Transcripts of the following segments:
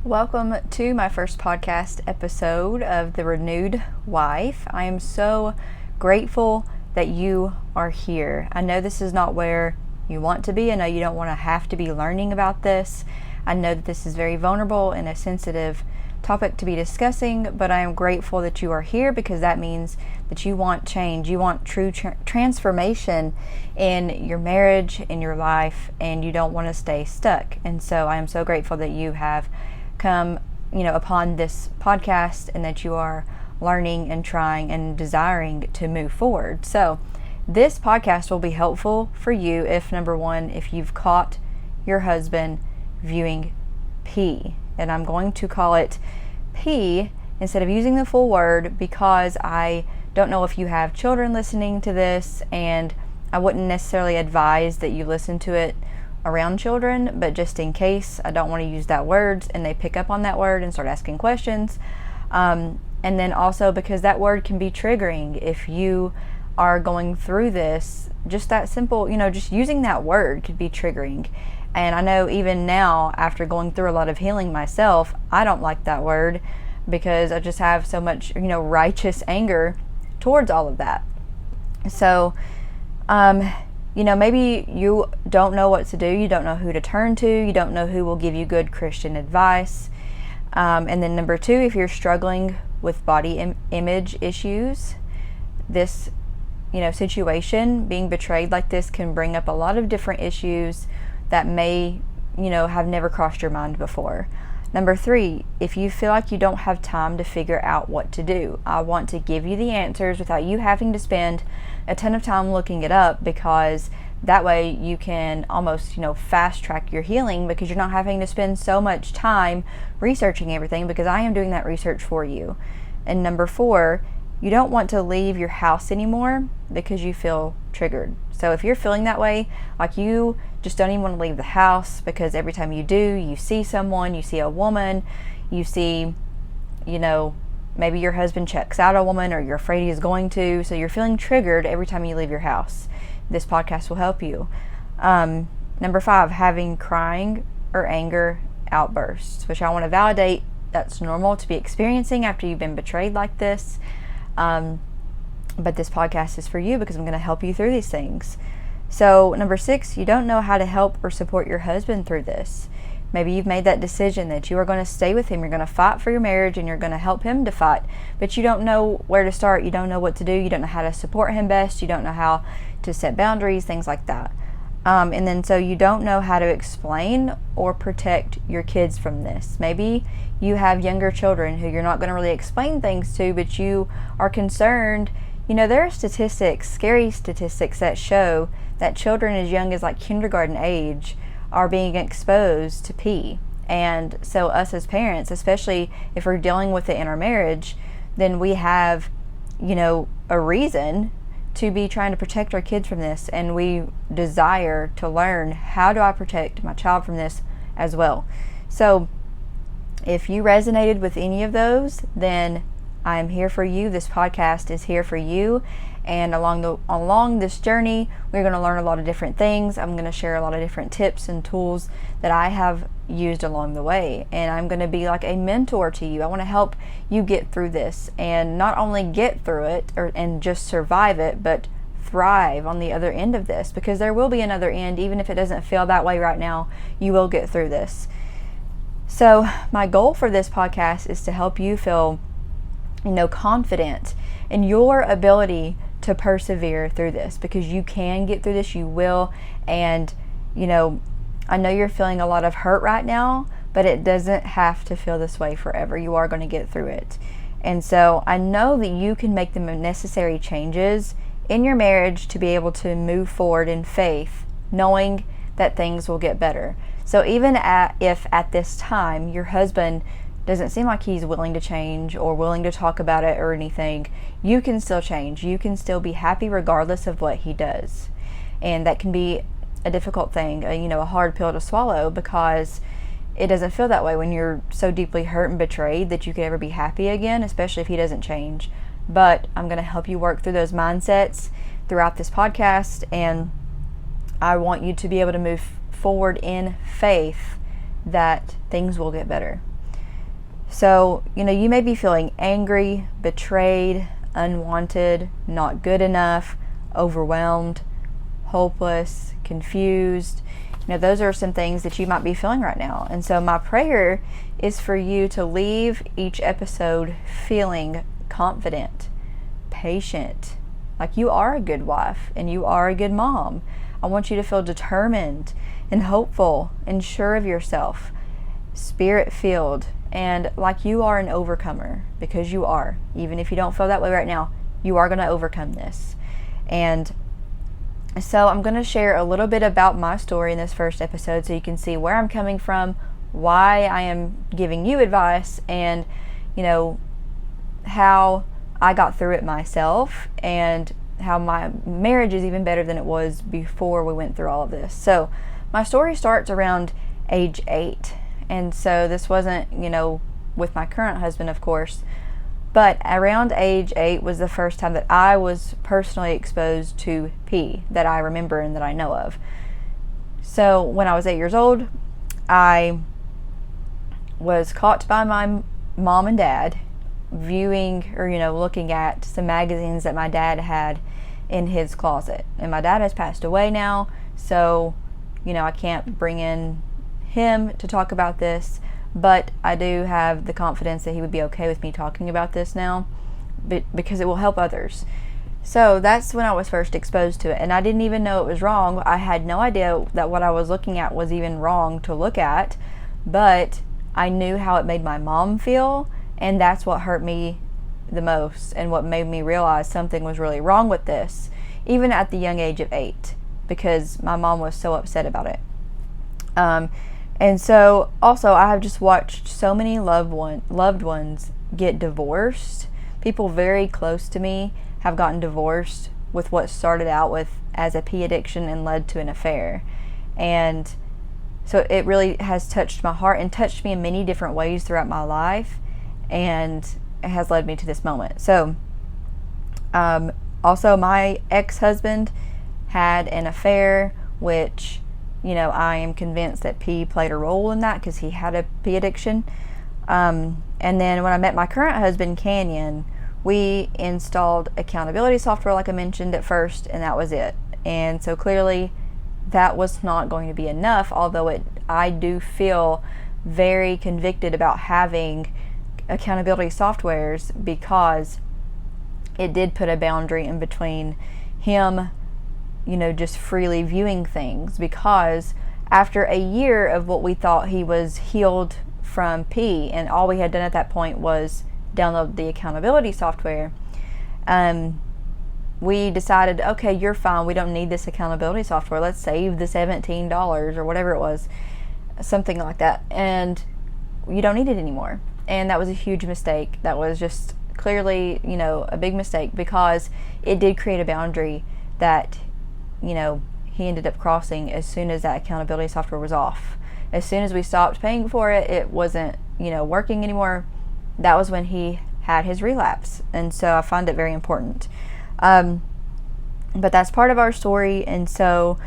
Welcome to my first podcast episode of The Renewed Wife. I am so grateful that you are here. I know this is not where you want to be. I know you don't want to have to be learning about this. I know that this is very vulnerable and a sensitive topic to be discussing, but I am grateful that you are here because that means that you want change. You want true transformation in your marriage, in your life, and you don't want to stay stuck. And so I am so grateful that you have come, upon this podcast and that you are learning and trying and desiring to move forward. So this podcast will be helpful for you if, number one, if you've caught your husband viewing P. And I'm going to call it P instead of using the full word because I don't know if you have children listening to this, and I wouldn't necessarily advise that you listen to it around children, but just in case, I don't want to use that word and they pick up on that word and start asking questions. And then also because that word can be triggering if you are going through this. Just that simple, just using that word could be triggering. And I know even now, after going through a lot of healing myself, I don't like that word because I just have so much, righteous anger towards all of that. So, maybe you don't know what to do. You don't know who to turn to. You don't know who will give you good Christian advice. And then number two, if you're struggling with body image issues, this, situation, being betrayed like this can bring up a lot of different issues that may, have never crossed your mind before. Number three, if you feel like you don't have time to figure out what to do, I want to give you the answers without you having to spend a ton of time looking it up, because that way you can almost, fast track your healing because you're not having to spend so much time researching everything, because I am doing that research for you. And number four, you don't want to leave your house anymore because you feel triggered. So if you're feeling that way, like you just don't even want to leave the house because every time you do, you see someone, you see a woman, you see, maybe your husband checks out a woman or you're afraid he's going to. So you're feeling triggered every time you leave your house. This podcast will help you. Number five, having crying or anger outbursts, which I want to validate that's normal to be experiencing after you've been betrayed like this. But this podcast is for you because I'm going to help you through these things. So number six, you don't know how to help or support your husband through this. Maybe you've made that decision that you are going to stay with him, you're going to fight for your marriage, and you're going to help him to fight, but you don't know where to start, you don't know what to do, you don't know how to support him best, you don't know how to set boundaries, things like that. And then so you don't know how to explain or protect your kids from this. Maybe you have younger children who you're not going to really explain things to, but you are concerned. There are statistics, scary statistics, that show that children as young as like kindergarten age are being exposed to P. And so us as parents, especially if we're dealing with it in our marriage, then we have, a reason to be trying to protect our kids from this, and we desire to learn, how do I protect my child from this as well? So if you resonated with any of those, then I'm here for you. This podcast is here for you. And along this journey, we're going to learn a lot of different things. I'm going to share a lot of different tips and tools that I have used along the way. And I'm going to be like a mentor to you. I want to help you get through this, and not only get through it and just survive it, but thrive on the other end of this, because there will be another end. Even if it doesn't feel that way right now, you will get through this. So my goal for this podcast is to help you feel, confident in your ability to persevere through this, because you can get through this, you will. And I know you're feeling a lot of hurt right now, but it doesn't have to feel this way forever. You are going to get through it. And so I know that you can make the necessary changes in your marriage to be able to move forward in faith, knowing that things will get better. So even if at this time your husband doesn't seem like he's willing to change or willing to talk about it or anything, you can still change. You can still be happy regardless of what he does. And that can be a difficult thing, a hard pill to swallow, because it doesn't feel that way when you're so deeply hurt and betrayed that you could ever be happy again, especially if he doesn't change. But I'm going to help you work through those mindsets throughout this podcast, and I want you to be able to move forward in faith that things will get better. So, you may be feeling angry, betrayed, unwanted, not good enough, overwhelmed, hopeless, confused. Those are some things that you might be feeling right now. And so my prayer is for you to leave each episode feeling confident, patient, like you are a good wife and you are a good mom. I want you to feel determined and hopeful and sure of yourself, spirit-filled, and like you are an overcomer, because you are. Even if you don't feel that way right now, you are going to overcome this. And so I'm going to share a little bit about my story in this first episode so you can see where I'm coming from, why I am giving you advice, and how I got through it myself, and how my marriage is even better than it was before we went through all of this. So my story starts around age 8. And so this wasn't, with my current husband, of course, but around age 8 was the first time that I was personally exposed to pee that I remember and that I know of. So when I was 8 years old, I was caught by my mom and dad viewing or, looking at some magazines that my dad had in his closet. And my dad has passed away now, so, I can't bring in him to talk about this, but I do have the confidence that he would be okay with me talking about this now, because it will help others. So that's when I was first exposed to it, and I didn't even know it was wrong. I had no idea that what I was looking at was even wrong to look at, but I knew how it made my mom feel, and that's what hurt me the most and what made me realize something was really wrong with this, even at the young age of 8, because my mom was so upset about it. And so also I have just watched so many loved ones get divorced. People very close to me have gotten divorced with what started out with as a pee addiction and led to an affair. And so it really has touched my heart and touched me in many different ways throughout my life, and it has led me to this moment. So also my ex-husband had an affair, which I am convinced that pee played a role in that, because he had a pee addiction. And then when I met my current husband, Canyon, we installed accountability software, like I mentioned at first, and that was it. And so clearly that was not going to be enough, although I do feel very convicted about having accountability softwares, because it did put a boundary in between him just freely viewing things, because after a year of what we thought he was healed from pee, and all we had done at that point was download the accountability software, we decided, okay, you're fine, we don't need this accountability software, let's save the $17 or whatever it was, something like that, and you don't need it anymore. And that was a huge mistake. That was just clearly a big mistake, because it did create a boundary that he ended up crossing as soon as that accountability software was off. As soon as we stopped paying for it, it wasn't, working anymore. That was when he had his relapse. And so I find it very important. But that's part of our story. And so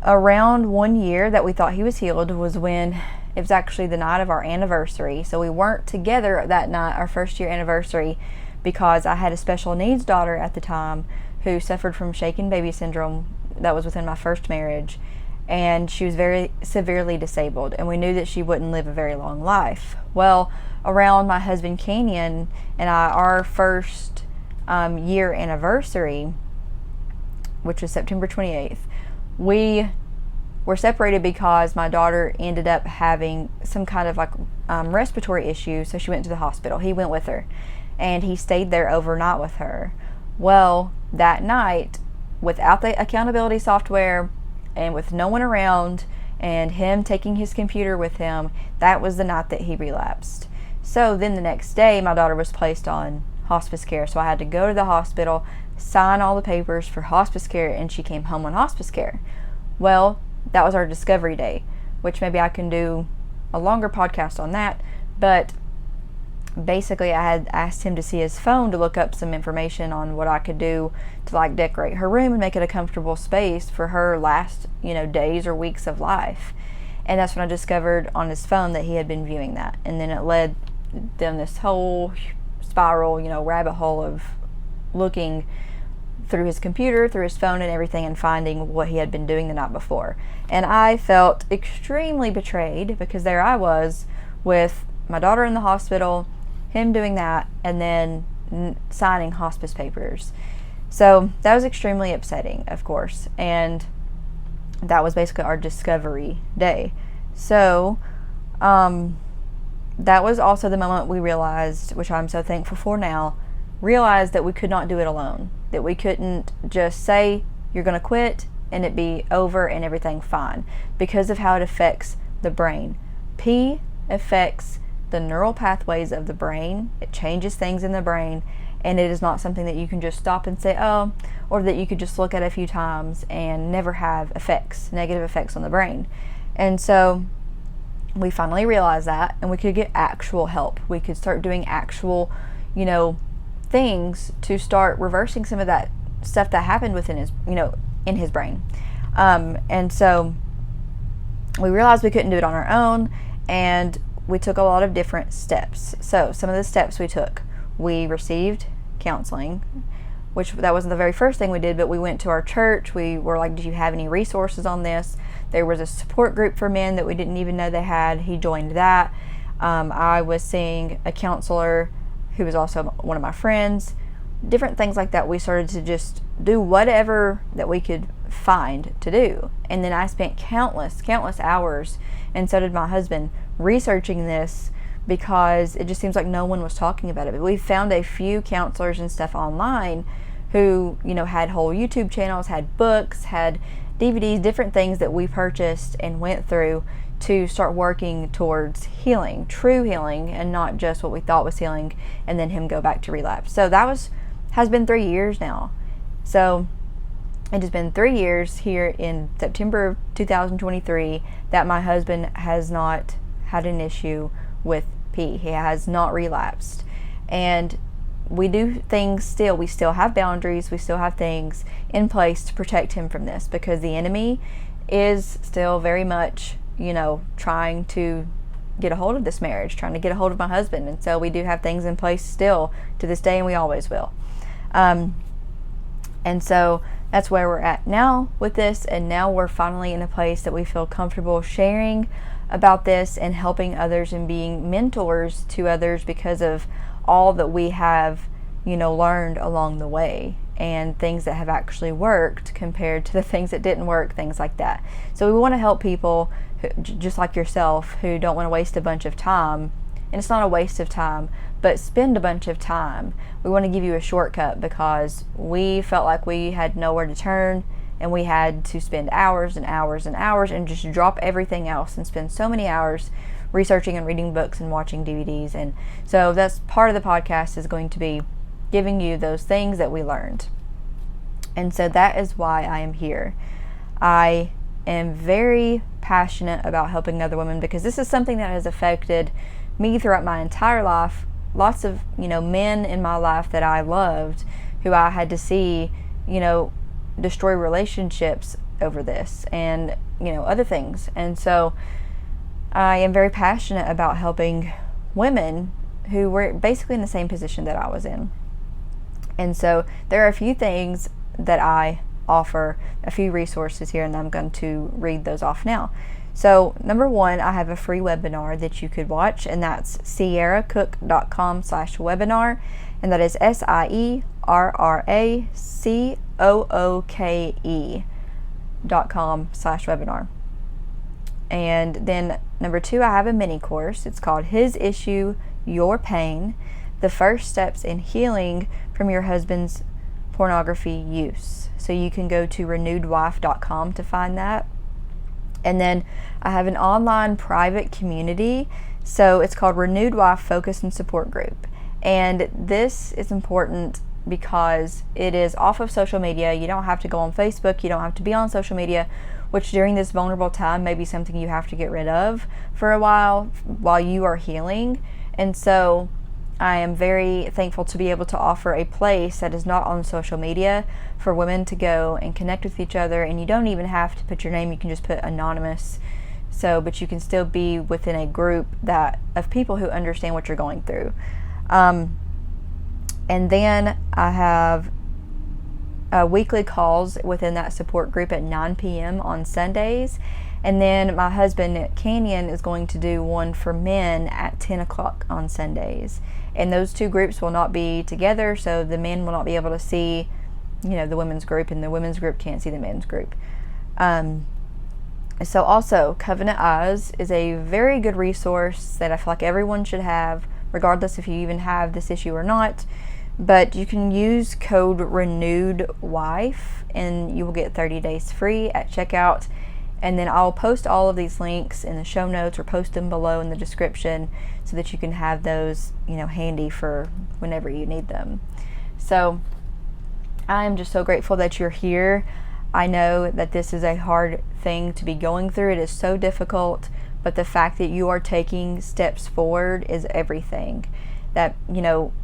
around 1 year that we thought he was healed was when it was actually the night of our anniversary. So we weren't together that night, our first year anniversary, because I had a special needs daughter at the time who suffered from shaken baby syndrome that was within my first marriage, and she was very severely disabled, and we knew that she wouldn't live a very long life. Well, around my husband Canyon and our first year anniversary, which was September 28th, we were separated because my daughter ended up having some kind of respiratory issue, so she went to the hospital. He went with her, and he stayed there overnight with her. Well, that night, without the accountability software and with no one around and him taking his computer with him, that was the night that he relapsed. So then the next day, my daughter was placed on hospice care, so I had to go to the hospital, sign all the papers for hospice care, and she came home on hospice care. Well, that was our discovery day, which maybe I can do a longer podcast on that, but basically I had asked him to see his phone to look up some information on what I could do to decorate her room and make it a comfortable space for her last days or weeks of life. And that's when I discovered on his phone that he had been viewing that, and then it led down this whole spiral, rabbit hole of looking through his computer, through his phone and everything, and finding what he had been doing the night before. And I felt extremely betrayed, because there I was with my daughter in the hospital, him doing that, and then signing hospice papers. So that was extremely upsetting, of course, and that was basically our discovery day. So that was also the moment we realized, which I'm so thankful for now, realized that we could not do it alone, that we couldn't just say you're going to quit and it be over and everything fine, because of how it affects the brain. P affects the neural pathways of the brain. It changes things in the brain, and it is not something that you can just stop and say, oh, or that you could just look at a few times and never have negative effects on the brain. And so we finally realized that, and we could get actual help. We could start doing actual, things to start reversing some of that stuff that happened within his, in his brain. And so we realized we couldn't do it on our own, and we took a lot of different steps. So some of the steps we took: we received counseling, which that wasn't the very first thing we did, but we went to our church. We were like, do you have any resources on this? There was a support group for men that we didn't even know they had. He joined that. I was seeing a counselor who was also one of my friends. Different things like that. We started to just do whatever that we could find to do. And then I spent countless hours, and so did my husband, researching this, because it just seems like no one was talking about it. But we found a few counselors and stuff online who, had whole YouTube channels, had books, had DVDs, different things that we purchased and went through to start working towards healing, true healing, and not just what we thought was healing, and then him go back to relapse. So that has been 3 years now. So it has been 3 years here in September of 2023 that my husband has not had an issue with P. He has not relapsed. And we do things still. We still have boundaries. We still have things in place to protect him from this, because the enemy is still very much, trying to get a hold of this marriage, trying to get a hold of my husband. And so we do have things in place still to this day, and we always will. And so that's where we're at now with this. And now we're finally in a place that we feel comfortable sharing about this and helping others and being mentors to others, because of all that we have, learned along the way, and things that have actually worked compared to the things that didn't work, things like that. So we want to help people just like yourself, who don't want to waste a bunch of time. And it's not a waste of time, but spend a bunch of time. We want to give you a shortcut, because we felt like we had nowhere to turn, and we had to spend hours and hours and hours and just drop everything else and spend so many hours researching and reading books and watching DVDs. And so that's part of the podcast, is going to be giving you those things that we learned. And so that is why I am here. I am very passionate about helping other women, because this is something that has affected me throughout my entire life. Lots of, men in my life that I loved, who I had to see, destroy relationships over this, and, other things. And so I am very passionate about helping women who were basically in the same position that I was in. And so there are a few things that I offer, a few resources here, and I'm going to read those off now. So number one, I have a free webinar that you could watch, and that's sierracook.com/webinar, and that is SIERRACOOKE.com/webinar. And then number two, I have a mini course. It's called His Issue, Your Pain: The First Steps in Healing from Your Husband's Pornography Use. So you can go to renewedwife.com to find that. And then I have an online private community. So it's called Renewed Wife Focus and Support Group. And this is important because it is off of social media. You don't have to go on Facebook. You don't have to be on social media, which during this vulnerable time may be something you have to get rid of for a while you are healing. And so I am very thankful to be able to offer a place that is not on social media for women to go and connect with each other. And you don't even have to put your name. You can just put anonymous So, but you can still be within a group of people who understand what you're going through. And then I have weekly calls within that support group at 9 p.m. on Sundays. And then my husband, Canyon, is going to do one for men at 10 o'clock on Sundays. And those two groups will not be together, so the men will not be able to see, the women's group, and the women's group can't see the men's group. So also, Covenant Eyes is a very good resource that I feel like everyone should have, regardless if you even have this issue or not. But you can use code RENEWEDWIFE, and you will get 30 days free at checkout. And then I'll post all of these links in the show notes, or post them below in the description, so that you can have those, handy for whenever you need them. So I am just so grateful that you're here. I know that this is a hard thing to be going through. It is so difficult, but the fact that you are taking steps forward is everything. That,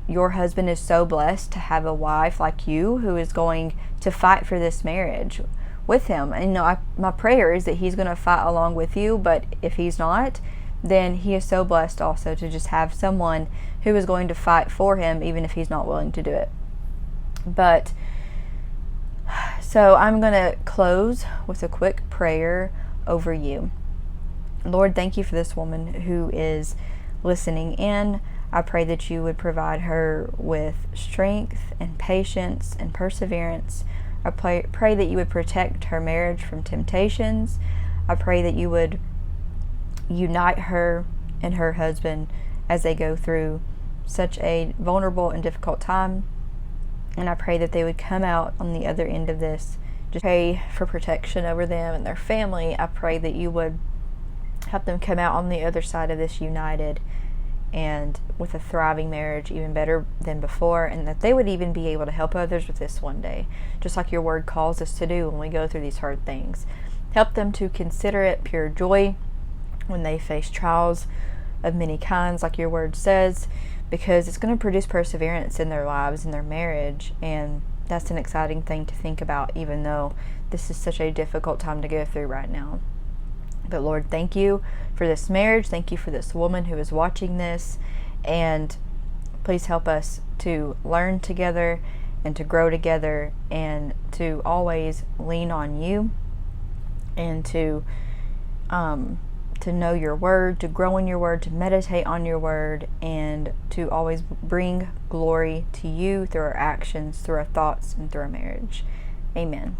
your husband is so blessed to have a wife like you who is going to fight for this marriage with him. And, my prayer is that he's going to fight along with you, but if he's not, then he is so blessed also to just have someone who is going to fight for him, even if he's not willing to do it. But so I'm going to close with a quick prayer over you. Lord, thank you for this woman who is listening in. I pray that you would provide her with strength and patience and perseverance. I pray that you would protect her marriage from temptations. I pray that you would unite her and her husband as they go through such a vulnerable and difficult time. And I pray that they would come out on the other end of this. Just pray for protection over them and their family. I pray that you would help them come out on the other side of this united and with a thriving marriage, even better than before, and that they would even be able to help others with this one day, just like your word calls us to do when we go through these hard things. Help them to consider it pure joy when they face trials of many kinds, like your word says, because it's going to produce perseverance in their lives, in their marriage, and that's an exciting thing to think about, even though this is such a difficult time to go through right now. But Lord, thank you for this marriage. Thank you for this woman who is watching this, and please help us to learn together and to grow together and to always lean on you and to know your word, to grow in your word, to meditate on your word, and to always bring glory to you through our actions, through our thoughts, and through our marriage. Amen.